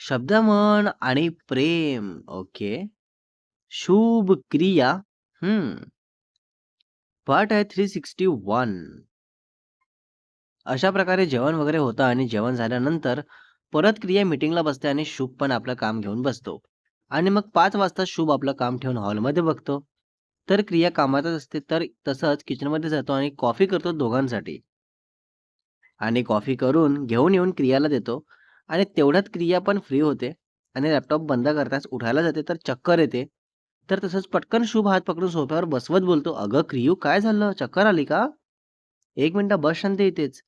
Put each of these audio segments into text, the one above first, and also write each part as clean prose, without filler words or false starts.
शब्द म्हण आणि प्रेम. ओके. शुभ क्रिया. हं. पार्ट आहे 361. अशा प्रकारे जेवण वगैरे होतं आणि जेवण झाल्यानंतर परत क्रिया मीटिंगला बसते आणि शुभ पण आपलं काम घेऊन बसतो. आणि मग 5 वाजता शुभ आपलं काम ठेवून हॉलमध्ये बघतो. तर क्रिया कामातच असते. तर तसंच किचनमध्ये जातो आणि कॉफी करतो दोघांसाठी. आणि कॉफी करून घेऊन येऊन क्रियाला देतो आणि तेवढ्यात क्रिया पण फ्री होते आणि लॅपटॉप बंद करताच उठायला जाते तर चक्कर येते. तर तसंच पटकन शुभ हात पकडून सोफ्यावर बसवत बोलतो, "अगं क्रियू काय झालं? चक्कर आली का? 1 मिनिटं बस शांत इथेच."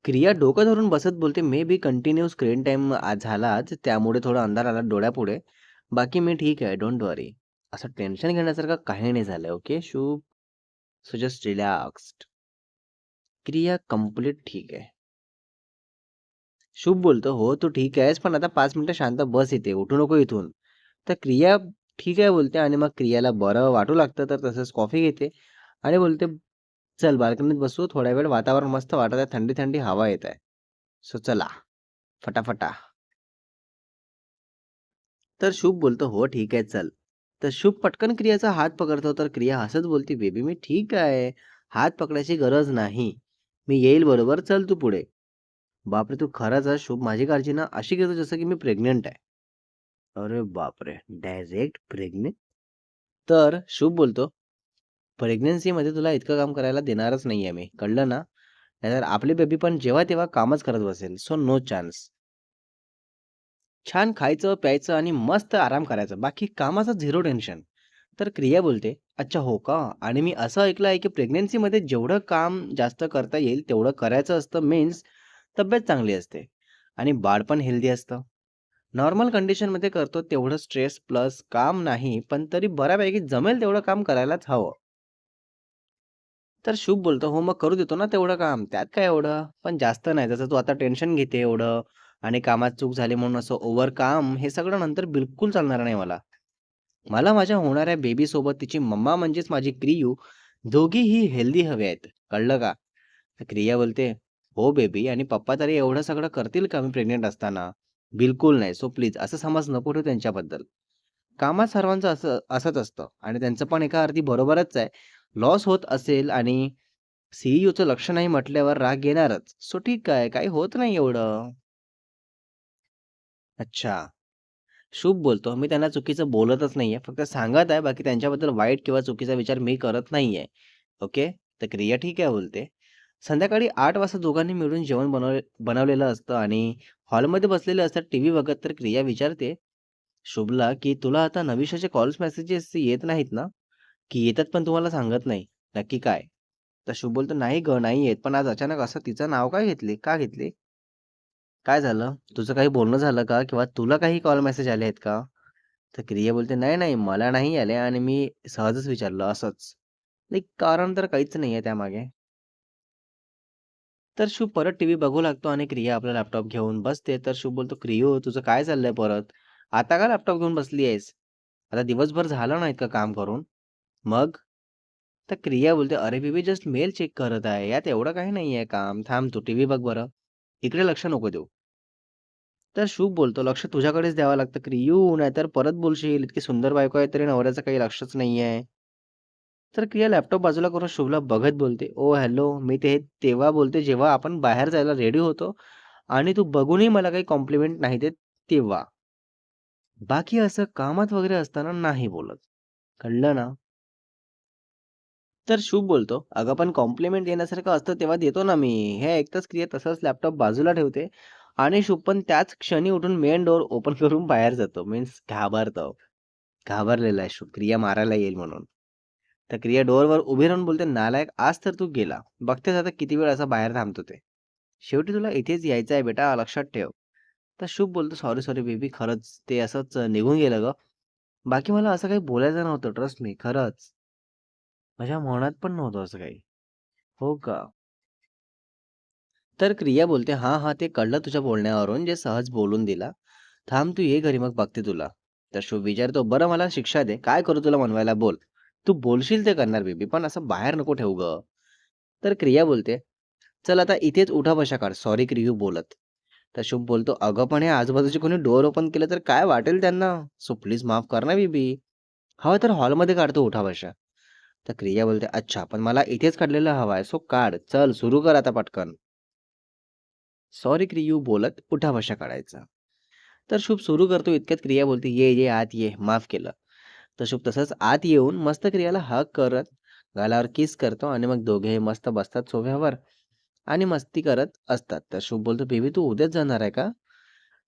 क्रिया डोकं धरून बसत बोलते, "may be continue screen time आज झालाच, त्यामुळे थोडा अंधार आला डोळ्यापुढे. बाकी मी ठीक आहे, डोंट वरी." असं टेन्शन घेण्यासारखं काही नाही झालंय, ओके शुभ. So just relaxed. क्रिया कंप्लीट ठीक आहे. शुभ बोलतो, "हो, तू ठीक आहेस, पण आता 5 मिनिटं शांत बस इथे, उठू नको इथून." तर क्रिया ठीक आहे बोलते आणि मग क्रियाला बरं वाटू लागतं, तर तसंच कॉफी घेते आणि बोलते, "चल बाल्कनीत बसू, थोडा वेळ वातावरण मस्त वाटत आहे, थंडी-थंडी हवा येत आहे. सो चला, फटाफटा." तर शुभ बोलतो, "हो, ठीक आहे, चल." तर शुभ पटकन क्रियाचा हात पकडतो, तर क्रिया हसत बोलते, "बेबी, मी ठीक आहे. हात पकडायची गरज नाही. मी येईल बरोबर, चल तू पुढे." बापरे! तू खरंच आज शुभ माझी काळजी ना अशी घेतो जसं की मी प्रेग्नंट आहे. अरे बापरे! Direct pregnant? तर शुभ बोलतो, "प्रेग्नन्सीमध्ये तुला इतकं काम करायला देणारच नाहीये मी, कळलं ना? नाहीतर आपली बेबी पण जेव्हा-तेव्हा कामच करत बसेल. So no chance. छान खायचं, प्यायचं आणि मस्त आराम करायचा. बाकी कामाचं झिरो टेन्शन." तर क्रिया बोलते, "अच्छा हो का? आणि मी असं ऐकलं आहे की प्रेग्नन्सीमध्ये जेवढं काम जास्त करता येईल तेवढं करायचं असतं. मीन्स तब्येत चांगली असते आणि बाळ पण हेल्दी असतं. नॉर्मल कंडिशनमध्ये करतो तेवढं स्ट्रेस प्लस काम नाही, पण तरी बऱ्यापैकी जमेल तेवढं काम करायलाच हवं." तर शुभ बोलतो, "हो, मग करू देतो ना तेवढं काम. त्यात काय एवढं? पण जास्त नाही. जसं तू आता टेन्शन घेते एवढं आणि कामात चूक झाली म्हणून असं ओव्हर काम, हे सगळं नंतर बिलकुल चालणार नाही मला. मला माझ्या होणाऱ्या बेबीसोबत तिची मम्मा म्हणजेच माझी क्रियू दोघीही हेल्दी हवे आहेत. कळलं का?" तर क्रिया बोलते, "हो बेबी आणि पप्पा तरी एवढं सगळं करतील का मी प्रेग्नंट असताना?" "बिलकुल नाही. सो प्लीज असं समज नको ठेवू त्यांच्याबद्दल. कामात सर्वांचं असं असंच असतं आणि त्यांचं पण एका अर्थी बरोबरच आहे. लॉस होत असेल आणि सी-ई-ओचं लक्ष नाही म्हटल्यावर राग येणारच. सो ठीक आहे, काही होत नाही एवढं." अच्छा. शुभ बोलतो, "मी त्यांना चुकीचं बोलतच नाहीये. फक्त सांगत आहे, बाकी त्यांच्याबद्दल वाईट किंवा चुकीचा विचार मी करत नाहीये." ओके. तर क्रिया ठीक आहे बोलते. संध्याकाळी 8 वाजता दोघांनी मिळून जेवण बनवलेलं असतं आणि हॉलमध्ये बसलेले असतात टीव्ही बघत. तर क्रिया विचारते शुभला, की "तुला आता नवीशाचे कॉल्स, मेसेजेस येत नाहीत ना? की येतात पण तुम्हाला सांगत नाही? नक्की काय?" तर शुभ बोलतो, "नाही गं, नाही येत. पण आज अचानक असं तिचं नाव का घेतले? का घेतले? काय झालं? तुझं काही बोलणं झालं का? किंवा तुला काही कॉल मेसेज आले आहेत का?" तर क्रिया बोलते, "नाही, नाही, मला नाही आले आणि मी सहजच विचारलं असंच." नाही कारण तर काहीच नाहीये त्यामागे. तर शुभ परत टीव्ही बघू लागतो आणि क्रिया आपला लॅपटॉप घेऊन बसते. तर शुभ बोलतो, "क्रियो, तुझं काय चाललंय परत? आता का लॅपटॉप घेऊन बसली आहेस? आता दिवसभर झालं ना इतकं काम करून." "मग?" तर क्रिया बोलते, "अरे बेबी, जस्ट मेल चेक करत आहे. यात एवढं काही नाहीये काम. थांब तू टीव्ही बघ बरं. इकडे लक्ष नको देऊ." तर शुभ बोलतो, "लक्ष तुझ्याकडेच द्यावं लागतं क्रियू, नाहीतर परत बोलशील, इतकी सुंदर बायको आहे तरी नवऱ्याचं काही लक्षच नाहीये." तर क्रिया लॅपटॉप बाजूला करून शुभला बघत बोलते, "ओ हॅलो, मी ते तेव्हा बोलते जेव्हा आपण बाहेर जायला रेडी होतो आणि तू बघूनही मला काही कॉम्प्लिमेंट नाही देत तेव्हा. बाकी असं कामात वगैरे असताना नाही बोलत. कळलं ना?" तर शुभ बोलतो, "अगं पण कॉम्प्लिमेंट देण्यासारखं असतं तेव्हा देतो ना मी." हे ऐकताच क्रिया तसंच लॅपटॉप बाजूला ठेवते आणि शुभ पण त्याच क्षणी उठून मेन डोअर ओपन करून बाहेर जातो. मीन्स घाबरतो. घाबरलेला आहे शुभ, क्रिया मारायला येईल म्हणून. तर क्रिया डोअरवर उभी राहून बोलते, "नालायक, आज तर तू गेला. बघतेस आता किती वेळ असा बाहेर थांबतो ते. शेवटी तुला इथेच यायचं आहे बेटा, लक्षात ठेव." तर शुभ बोलतो, "सॉरी, सॉरी बेबी, खरंच ते असंच निघून गेलं गं. बाकी मला असं काही बोलायचं नव्हतं, ट्रस्ट मी, खरंच. माझ्या मनात पण नव्हतं असं काही." "हो का?" तर क्रिया बोलते, "हां, हां, ते कळलं तुझ्या बोलण्यावरून, जे सहज बोलून दिला. थांब तू ये घरी मग बघते तुला." तर शुभ विचारतो, "बरं मला शिक्षा दे. काय करू तुला मनवायला बोल." "तू बोलशील ते करणार बेबी, पण असं बाहेर नको ठेवू गं." तर क्रिया बोलते, "चल आता इथेच उठा-बशा काढ." सॉरी क्रियू बोलत. तर शुभ बोलतो, "अगं, पण हे आजूबाजूचे कोणी डोअर ओपन केलं तर काय वाटेल त्यांना? सो प्लीज माफ कर ना बेबी. हवं तर हॉलमध्ये काढतो उठा-बशा." तर क्रिया बोलते, "अच्छा, पण मला इथेच काढलेलं हवं आहे. सो काढ. चल सुरू कर आता पटकन." सॉरी क्रियू बोलत उठा-बशा काढायचा. तर शुभ सुरू करतो इतक्यात क्रिया बोलते, "ये, ये, आत ये. माफ केलं." तर शुभ तसंच आत येऊन मस्त क्रियाला हग करत, गालावर किस करतो आणि मग दोघेही मस्त बसतात सोफ्यावर आणि मस्ती करत असतात. तर शुभ बोलतो, "बेबी तू उद्याच जाणार आहे का?"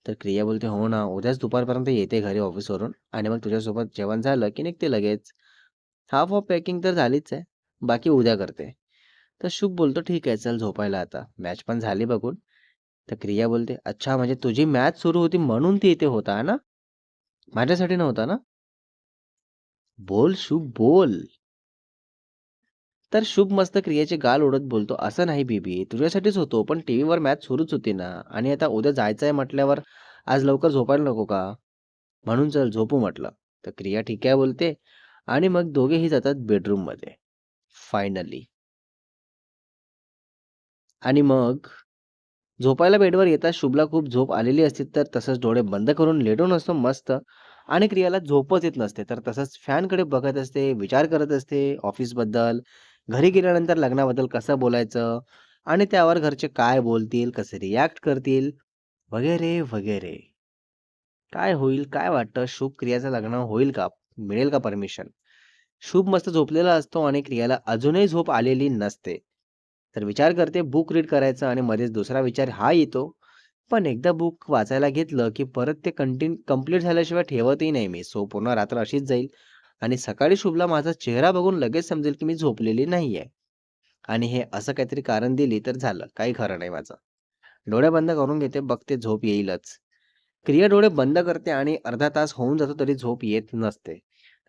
तर क्रिया बोलते, "हो ना, उद्याच दुपारपर्यंत येते घरी ऑफिसवरून आणि मग तुझ्यासोबत जेवण झालं की निघते लगेच. हाफ ऑफ पॅकिंग तर झालीच आहे. बाकी उद्या करते." तर शुभ बोलतो, "ठीक आहे, चल झोपायला आता. मॅच पण झाली बघून." तर क्रिया बोलते, "अच्छा, म्हणजे तुझी मॅच सुरू होती म्हणून ती इथे होता ना? माझ्यासाठी नव्हता ना? बोल शुभ बोल." तर शुभ मस्त क्रियेचे गाल ओढत बोलतो, "असं नाही बेबी, तुझ्यासाठीच होतो. पण टीव्हीवर मॅच सुरूच होती ना आणि आता उद्या जायचं आहे म्हटल्यावर आज लवकर झोपायला नको का? म्हणून चल झोपू म्हटलं." तर क्रिया ठीक आहे बोलते आणि मग दोघेही जातात बेडरूममध्ये फायनली. आणि मग झोपायला बेडवर येताच शुभला खूप झोप आलेली असते, तर तसंच डोळे बंद करून लेटून असतो मस्त आणि क्रियाला झोपच येत नसते. तर तसंच फॅनकडे बघत असते, विचार करत असते ऑफिसबद्दल, घरी गेल्यानंतर लग्नाबद्दल कसं बोलायचं आणि त्यावर घरचे काय बोलतील, कसे रिॲक्ट करतील वगैरे, वगैरे. काय होईल? काय वाटतं? शुभ क्रियाचं लग्न होईल का? मिळेल का परमिशन? शुभ मस्त झोपलेला असतो आणि क्रियाला अजूनही झोप आलेली नसते. तर विचार करते बुक रीड करायचा आणि मध्येच दुसरा विचार हा येतो, पण एकदा बुक वाचायला घेतलं, की परत ते कंप्लीट झाल्याशिवाय ठेवतही नाही मी. सो पूर्ण रात्र अशीच जाईल आणि सकाळी शुभला माझा चेहरा बघून लगेच समजेल, की मी झोपलेली नाहीये आणि हे असं काहीतरी कारण दिली तर झालं. काही खरं नाही माझं. डोळे बंद करून घेते, बघते झोप येईलच. क्रिया डोळे बंद करते आणि अर्धा तास होऊन जातो तरी झोप येत नसते.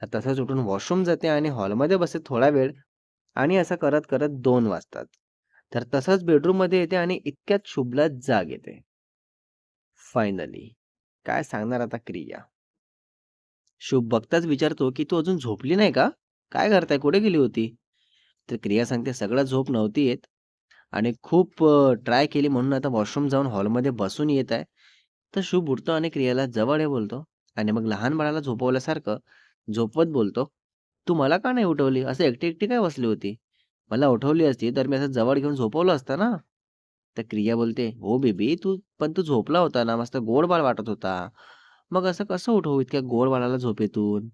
तर तसंच उठून वॉशरूम जाते आणि हॉलमध्ये बसते थोडा वेळ आणि असं करत-करत 2 वाजतात. तर तसंच बेडरूममध्ये येते आणि इतक्यात शुभला जाग येते. फायनली. काय सांगणार आता क्रिया? शुभ बघताच विचारतो, की "तू अजून झोपली नाही का? काय करताय? कुठे गेली होती?" तर क्रिया सांगते, "सगळं झोप नव्हती येत आणि खूप ट्राय केली म्हणून आता वॉशरूम जाऊन हॉलमध्ये बसून येत आहे." तर शुभ उठतो आणि क्रियाला जवळ ये बोलतो आणि मग लहान बाळाला झोपवल्यासारखं झोपवत बोलतो, "तू मला का नाही उठवली? असं एकटी-एकटी काय बसली होती? मला उठवली असती तर मी असं जवळ घेऊन झोपवलं असतं ना." तर क्रिया बोलते, "हो बेबी, तू झोपला होता ना, मस्त गोड बाळ वाटत होता. मग असं कसं उठवू इतक्या गोड बाळाला झोपेतून?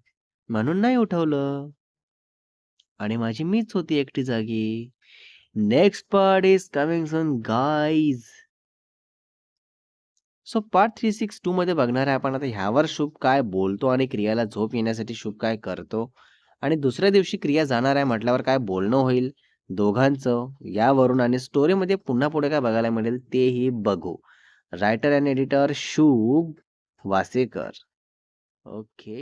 म्हणून नाही उठवलं आणि माझी मीच होती एकटी जागी." Next part is coming soon guys. So part 362 मध्ये बघणार आहे आपण आता ह्यावर शुभ काय बोलतो आणि क्रियाला झोप येण्यासाठी शुभ काय करतो आणि दुसऱ्या दिवशी क्रिया जाणार आहे म्हटल्यावर काय बोलणं होईल दोघांचं यावरून आणि स्टोरीमध्ये पुन्हा पुढे काय बघायला मिळेल तेही बघू. रायटर अँड एडिटर शुभ वासेकर. ओके.